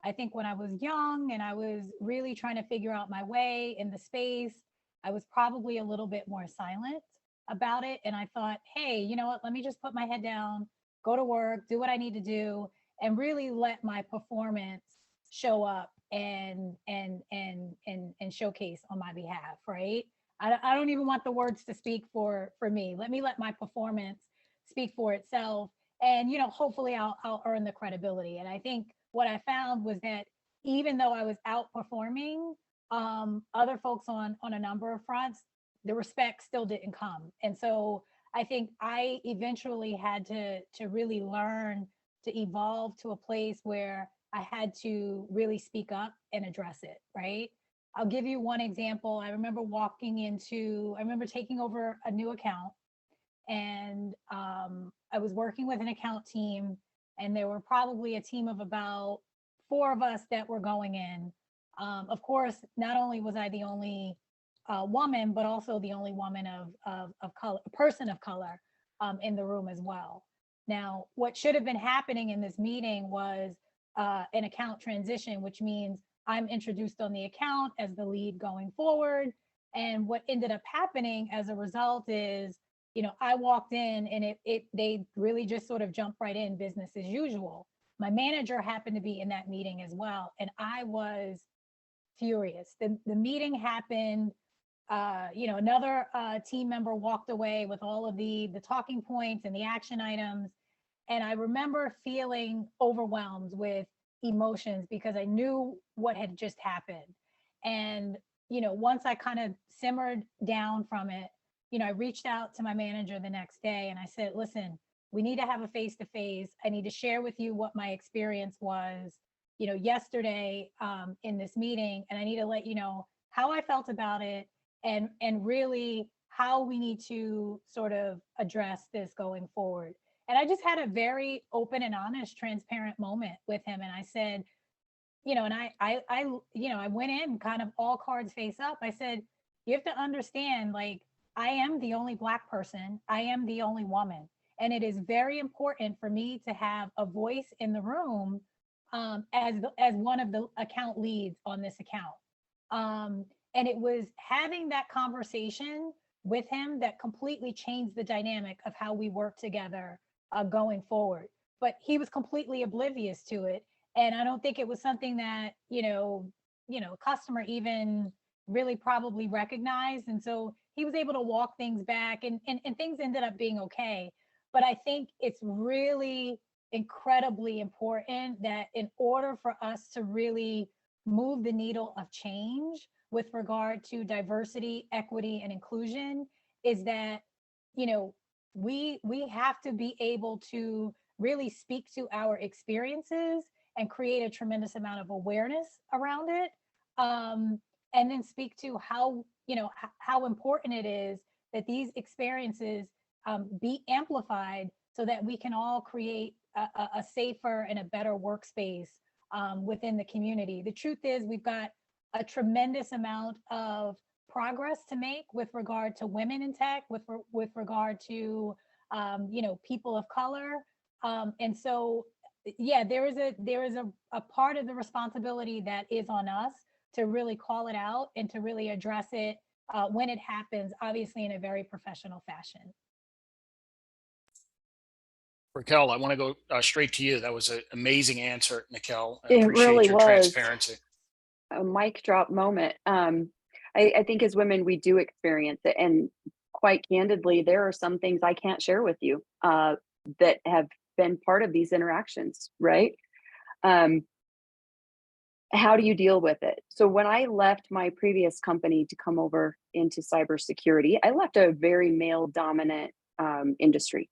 I think when I was young and I was really trying to figure out my way in the space, I was probably a little bit more silent. about it. And I thought, hey, you know what, let me just put my head down, go to work, do what I need to do, and really let my performance show up and showcase on my behalf, right? I don't even want the words to speak for me. Let me let my performance speak for itself. And, you know, hopefully I'll earn the credibility. And I think what I found was that even though I was outperforming other folks on a number of fronts, the respect still didn't come. And so I think I eventually had to really learn to evolve to a place where I had to really speak up and address it, right? I'll give you one example. I remember taking over a new account, and I was working with an account team, and there were probably a team of about 4 of us that were going in. Of course, not only was I the only woman, but also the only woman of color, a person of color in the room as well. Now, what should have been happening in this meeting was an account transition, which means I'm introduced on the account as the lead going forward. And what ended up happening as a result is, you know, I walked in and they really just sort of jumped right in, business as usual. My manager happened to be in that meeting as well, and I was furious. The meeting happened. You know, another team member walked away with all of the talking points and the action items. And I remember feeling overwhelmed with emotions because I knew what had just happened. And, you know, once I kind of simmered down from it, you know, I reached out to my manager the next day and I said, listen, we need to have a face-to-face. I need to share with you what my experience was, you know, yesterday in this meeting. And I need to let you know how I felt about it and really how we need to sort of address this going forward. And I just had a very open and honest, transparent moment with him. And I said, you know, and I went in kind of all cards face up. I said, you have to understand, like, I am the only Black person. I am the only woman. And it is very important for me to have a voice in the room as one of the account leads on this account. And it was having that conversation with him that completely changed the dynamic of how we work together going forward. But he was completely oblivious to it. And I don't think it was something that, you know, a customer even really probably recognized. And so he was able to walk things back and things ended up being okay. But I think it's really incredibly important that in order for us to really move the needle of change with regard to diversity, equity, and inclusion is that, you know, we have to be able to really speak to our experiences and create a tremendous amount of awareness around it. And then speak to how, you know, how important it is that these experiences be amplified so that we can all create a safer and a better workspace within the community. The truth is we've got a tremendous amount of progress to make with regard to women in tech, with regard to, you know, people of color. And so, yeah, there is a part of the responsibility that is on us to really call it out and to really address it when it happens, obviously in a very professional fashion. Raquel, I want to go straight to you. That was an amazing answer, Nikelle. I It appreciate really your was transparency. a mic drop moment. I think as women, we do experience it. And quite candidly, there are some things I can't share with you that have been part of these interactions, right? How do you deal with it? So when I left my previous company to come over into cybersecurity, I left a very male dominant industry.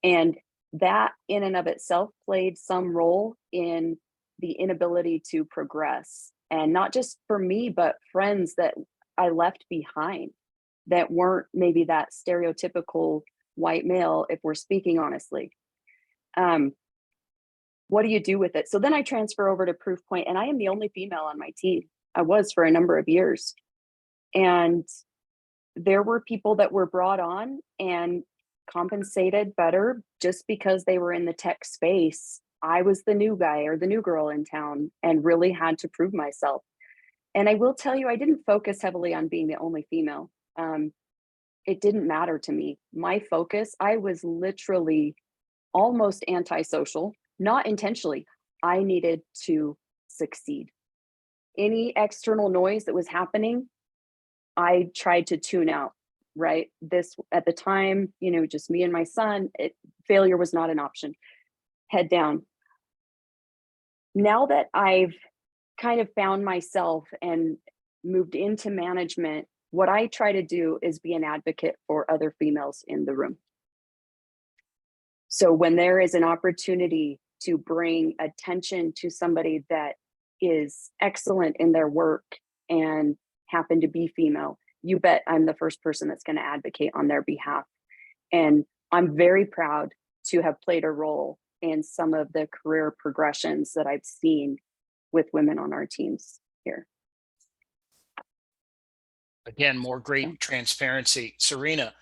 And that in and of itself played some role in the inability to progress. And not just for me, but friends that I left behind that weren't maybe that stereotypical white male, if we're speaking honestly. What do you do with it? So then I transfer over to Proofpoint, and I am the only female on my team. I was for a number of years. And there were people that were brought on and compensated better just because they were in the tech space. I was the new guy or the new girl in town and really had to prove myself. And I will tell you, I didn't focus heavily on being the only female. it didn't matter to me. My focus, I was literally almost antisocial, not intentionally. I needed to succeed. Any external noise that was happening, I tried to tune out, right? This, at the time, you know, just me and my son, failure was not an option. Head down. Now that I've kind of found myself and moved into management, what I try to do is be an advocate for other females in the room. So when there is an opportunity to bring attention to somebody that is excellent in their work and happen to be female, you bet I'm the first person that's going to advocate on their behalf. And I'm very proud to have played a role in some of the career progressions that I've seen with women on our teams here. Again, more great transparency. Serena,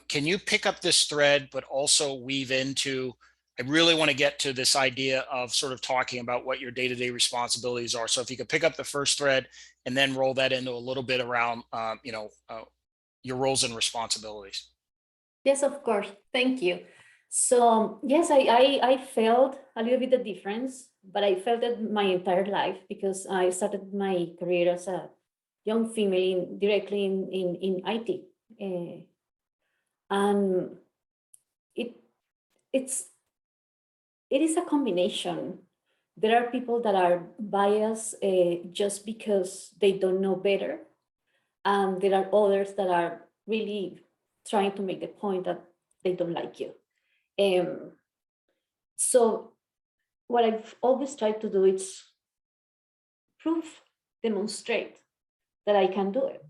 can you pick up this thread, but also weave into, I really want to get to this idea of sort of talking about what your day-to-day responsibilities are. So if you could pick up the first thread and then roll that into a little bit around, your roles and responsibilities. Yes, of course. Thank you. So yes, I felt a little bit the difference, but I felt it my entire life because I started my career as a young female directly in IT. And it is a combination. There are people that are biased just because they don't know better. And there are others that are really trying to make the point that they don't like you. So what I've always tried to do is demonstrate that I can do it.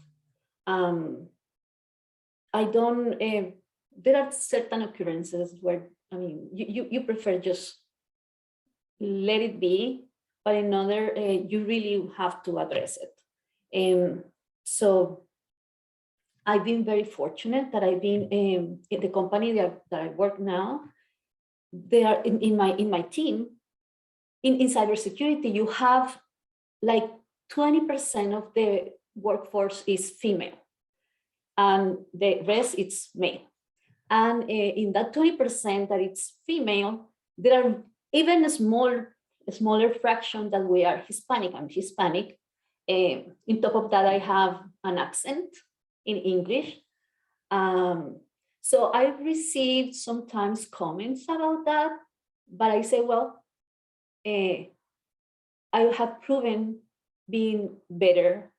I don't, there are certain occurrences where, I mean, you prefer just let it be, but in other, you really have to address it. So I've been very fortunate that I've been in the company that I work now. They are in my team, in cybersecurity, you have like 20% of the workforce is female and the rest it's male. And in that 20% that it's female, there are even a smaller fraction that we are Hispanic. I'm Hispanic. On top of that, I have an accent in English. So I've received sometimes comments about that, but I say, well, I have proven being better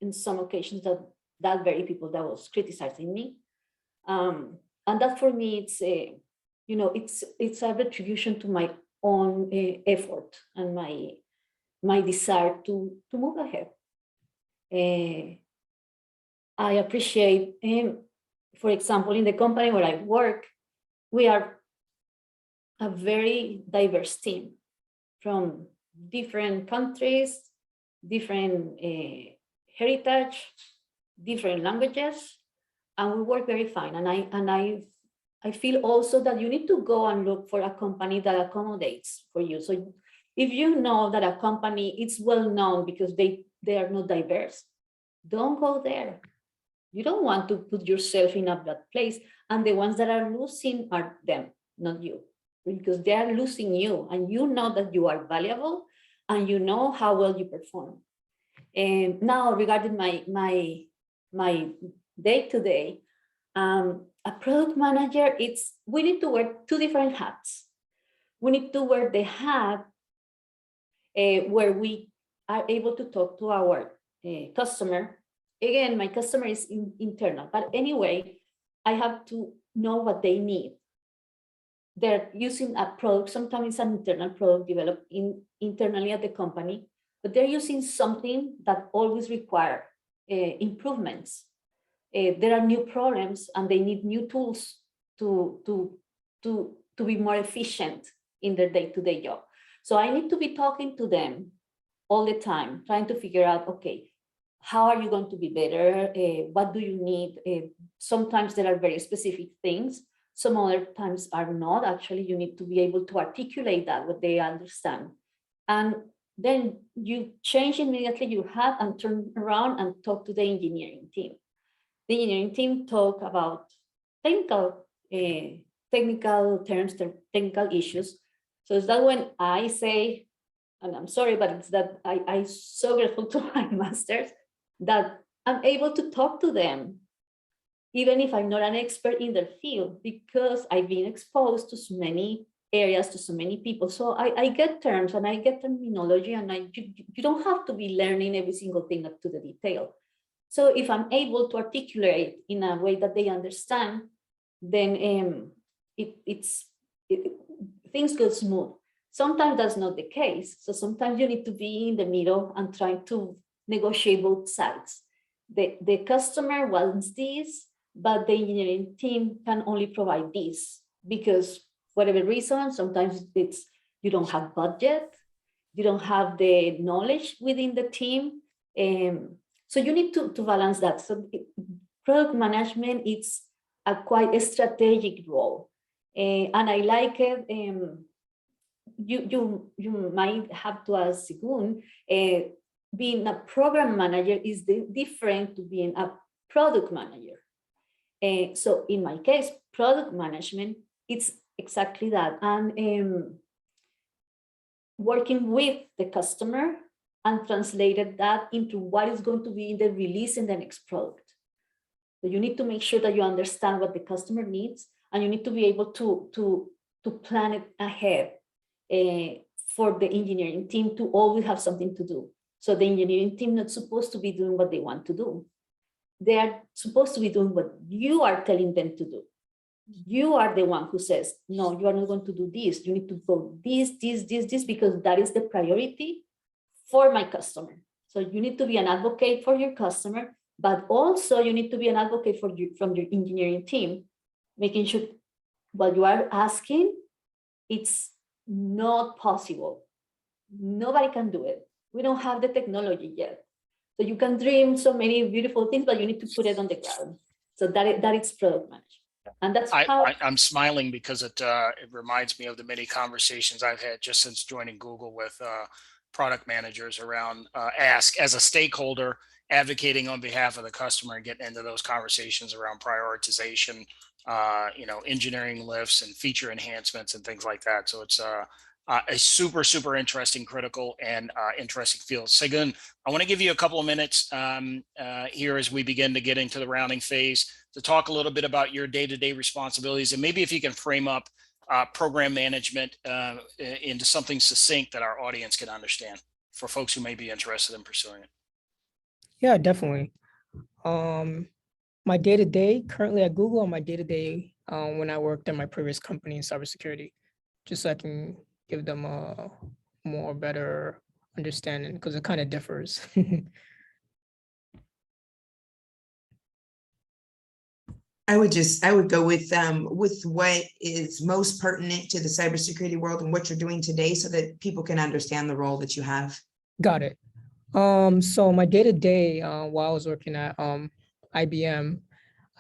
in some occasions that very people that was criticizing me. And that for me, it's it's a retribution to my own effort and my desire to move ahead. I appreciate, for example, in the company where I work, we are a very diverse team from different countries, different heritage, different languages, and we work very fine. And I feel also that you need to go and look for a company that accommodates for you. So if you know that a company is well known because they are not diverse, don't go there. You don't want to put yourself in a bad place. And the ones that are losing are them, not you, because they are losing you and you know that you are valuable and you know how well you perform. And now regarding my day-to-day, a product manager, we need to wear two different hats. We need to wear the hat where we are able to talk to our customer. Again, my customer is internal, but anyway, I have to know what they need. They're using a product, sometimes it's an internal product developed internally at the company, but they're using something that always require improvements. There are new problems and they need new tools to be more efficient in their day-to-day job. So I need to be talking to them all the time, trying to figure out, okay, how are you going to be better? What do you need? Sometimes there are very specific things. Some other times are not. Actually, you need to be able to articulate that, what they understand. And then you change immediately your hat and turn around and talk to the engineering team. the engineering team talk about technical terms, technical issues. So it's that when I say, and I'm sorry, but it's that I'm so grateful to my masters that I'm able to talk to them, even if I'm not an expert in their field, because I've been exposed to so many areas, to so many people. So I get terms and I get terminology, and you don't have to be learning every single thing up to the detail. So if I'm able to articulate in a way that they understand, then things go smooth. Sometimes that's not the case. So sometimes you need to be in the middle and trying to negotiate both sides. The customer wants this, but the engineering team can only provide this because whatever reason, sometimes it's you don't have budget, you don't have the knowledge within the team. So you need to balance that. So product management, it's a quite a strategic role. And I like it. You might have to ask Segun, being a program manager is different to being a product manager. So in my case, product management, it's exactly that. And working with the customer and translated that into what is going to be in the release in the next product. So you need to make sure that you understand what the customer needs, and you need to be able to plan it ahead for the engineering team to always have something to do. So the engineering team not supposed to be doing what they want to do. They are supposed to be doing what you are telling them to do. You are the one who says, no, you are not going to do this. You need to go this, because that is the priority for my customer. So you need to be an advocate for your customer, but also you need to be an advocate from your engineering team, making sure what you are asking, it's not possible. Nobody can do it. We don't have the technology yet. So you can dream so many beautiful things, but you need to put it on the ground. So that is product management. And that's how I'm smiling because it reminds me of the many conversations I've had just since joining Google with product managers around ask as a stakeholder, advocating on behalf of the customer and getting into those conversations around prioritization, engineering lifts and feature enhancements and things like that. So it's a super interesting, critical, and interesting field. Segun, I want to give you a couple of minutes here as we begin to get into the rounding phase to talk a little bit about your day-to-day responsibilities, and maybe if you can frame up program management into something succinct that our audience can understand for folks who may be interested in pursuing it. Yeah, definitely. My day-to-day currently at Google, and my day-to-day when I worked at my previous company in cybersecurity, just so I can give them a better understanding, because it kind of differs. I would go with what is most pertinent to the cybersecurity world and what you're doing today so that people can understand the role that you have. Got it. So my day-to-day while I was working at IBM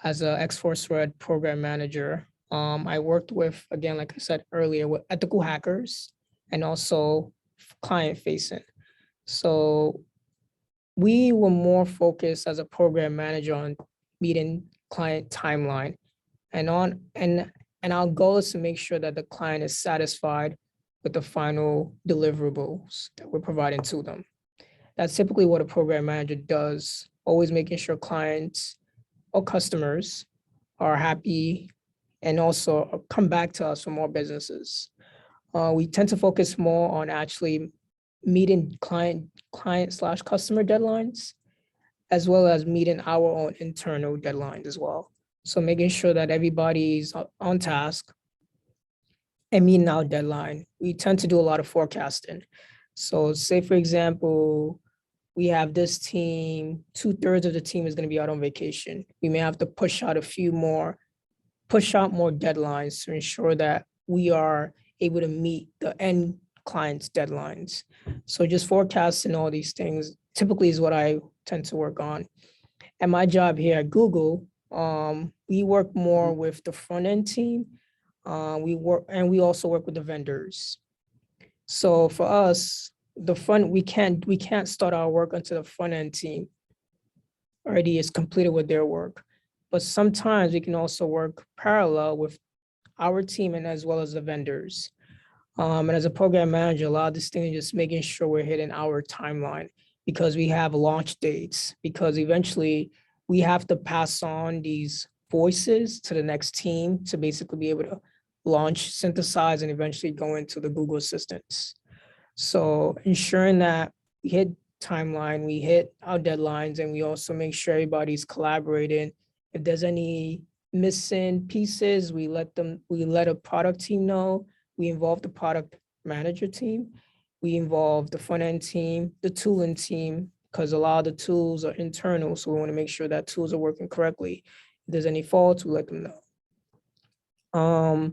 as a X-Force Red program manager, I worked with, again, like I said earlier, with ethical hackers and also client-facing. So we were more focused as a program manager on meeting client timeline, and our goal is to make sure that the client is satisfied with the final deliverables that we're providing to them. That's typically what a program manager does, always making sure clients or customers are happy and also come back to us for more businesses. We tend to focus more on actually meeting client/customer deadlines, as well as meeting our own internal deadlines as well. So making sure that everybody's on task and meeting our deadline. We tend to do a lot of forecasting. So say, for example, we have this team, 2/3 of the team is going to be out on vacation. We may have to push out more deadlines to ensure that we are able to meet the end client's deadlines. So just forecasting all these things typically is what I tend to work on. And my job here at Google, we work more with the front end team. We also work with the vendors. So for us, we can't start our work until the front end team already is completed with their work. but sometimes we can also work parallel with our team and as well as the vendors. And as a program manager, a lot of this thing is just making sure we're hitting our timeline because we have launch dates, because eventually we have to pass on these voices to the next team to basically be able to launch, synthesize, and eventually go into the Google Assistants. So ensuring that we hit timeline, we hit our deadlines, and we also make sure everybody's collaborating. If there's any missing pieces, we let a product team know. We involve the product manager team. We involve the front end team, the tooling team, because a lot of the tools are internal. So we want to make sure that tools are working correctly. If there's any faults, we let them know.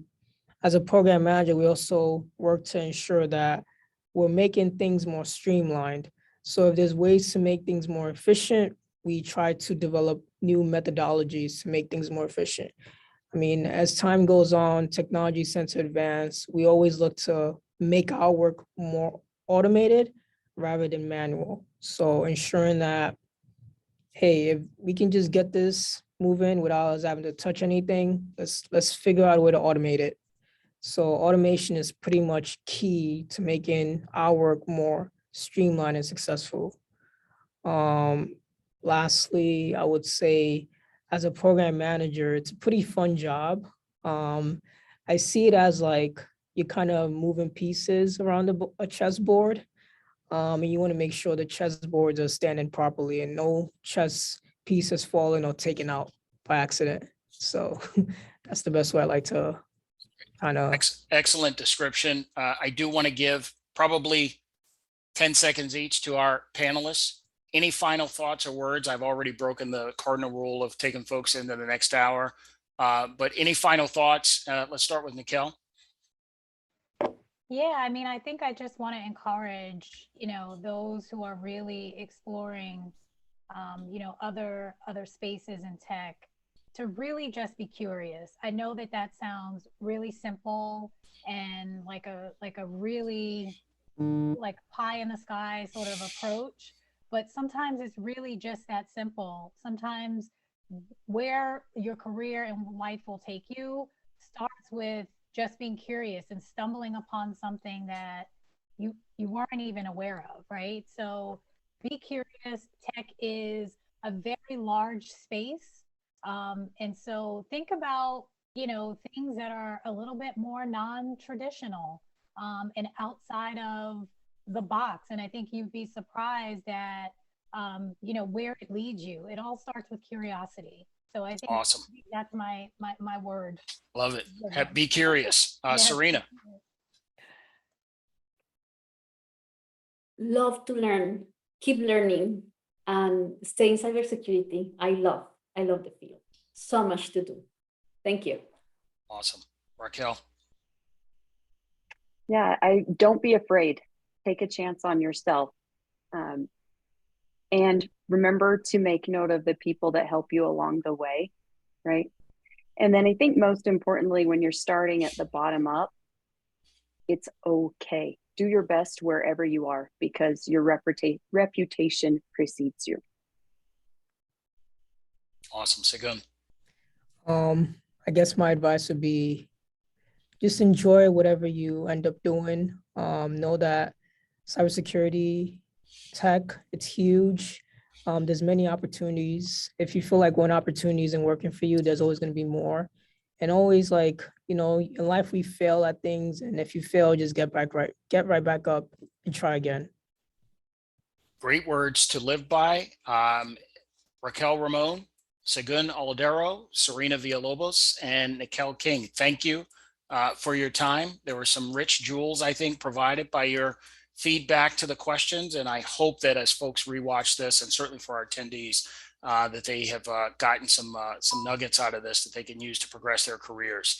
As a program manager, we also work to ensure that we're making things more streamlined. So if there's ways to make things more efficient, we try to develop new methodologies to make things more efficient. I mean, as time goes on, technology tends to advance. We always look to make our work more automated rather than manual. So ensuring that, hey, if we can just get this moving without us having to touch anything, let's figure out a way to automate it. So automation is pretty much key to making our work more streamlined and successful. Lastly, I would say as a program manager, it's a pretty fun job. I see it as like you're kind of moving pieces around a chessboard. And you want to make sure the chessboards are standing properly and no chess piece has fallen or taken out by accident. So that's the best way I like to kind of. Excellent description. I do want to give probably 10 seconds each to our panelists. Any final thoughts or words? I've already broken the cardinal rule of taking folks into the next hour. But any final thoughts? Let's start with Nikelle. Yeah, I mean, I think I just want to encourage, those who are really exploring, other spaces in tech to really just be curious. I know that sounds really simple and like a really like pie in the sky sort of approach, but sometimes it's really just that simple. Sometimes where your career and life will take you starts with just being curious and stumbling upon something that you weren't even aware of, right? So be curious. Tech is a very large space. And so think about, things that are a little bit more non-traditional and outside of the box. And I think you'd be surprised at, where it leads you. It all starts with curiosity. So I think awesome. That's my word. Love it. Be curious. Yes. Serena. Love to learn, keep learning, and stay in cybersecurity. I love the field. So much to do. Thank you. Awesome. Raquel. Yeah, don't be afraid. Take a chance on yourself. And remember to make note of the people that help you along the way, right? And then I think most importantly, when you're starting at the bottom up, it's okay. Do your best wherever you are because your reputation precedes you. Awesome. Segun. I guess my advice would be just enjoy whatever you end up doing. Know that cybersecurity tech, it's huge. There's many opportunities. If you feel like one opportunity isn't working for you, there's always going to be more. And always in life we fail at things, and if you fail, just get right back up and try again. Great words to live by. Raquel Ramon, Segun Oladeru, Serena Villalobos, and Nikelle King. Thank you for your time. There were some rich jewels, I think, provided by your feedback to the questions. And I hope that as folks rewatch this, and certainly for our attendees, that they have gotten some nuggets out of this that they can use to progress their careers.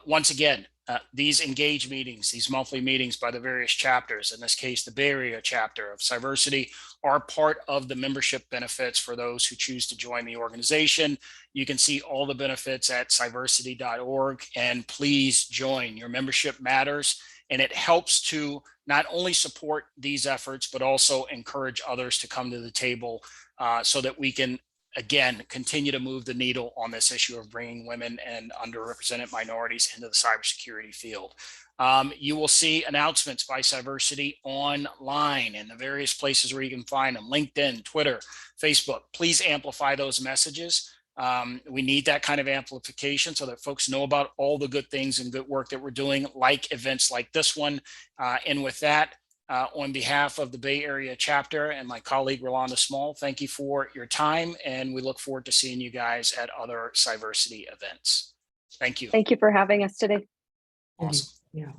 Once again, these engage meetings, these monthly meetings by the various chapters, in this case, the Bay Area chapter of Cyversity, are part of the membership benefits for those who choose to join the organization. You can see all the benefits at cyversity.org, and please join. Your membership matters, and it helps to not only support these efforts, but also encourage others to come to the table so that we can again, continue to move the needle on this issue of bringing women and underrepresented minorities into the cybersecurity field. You will see announcements by Cyversity online in the various places where you can find them: LinkedIn, Twitter, Facebook. Please amplify those messages. We need that kind of amplification so that folks know about all the good things and good work that we're doing, like events like this one. And with that, on behalf of the Bay Area chapter and my colleague Rolanda Small, thank you for your time, and we look forward to seeing you guys at other Cyversity events. Thank you. Thank you for having us today. Awesome. Yeah.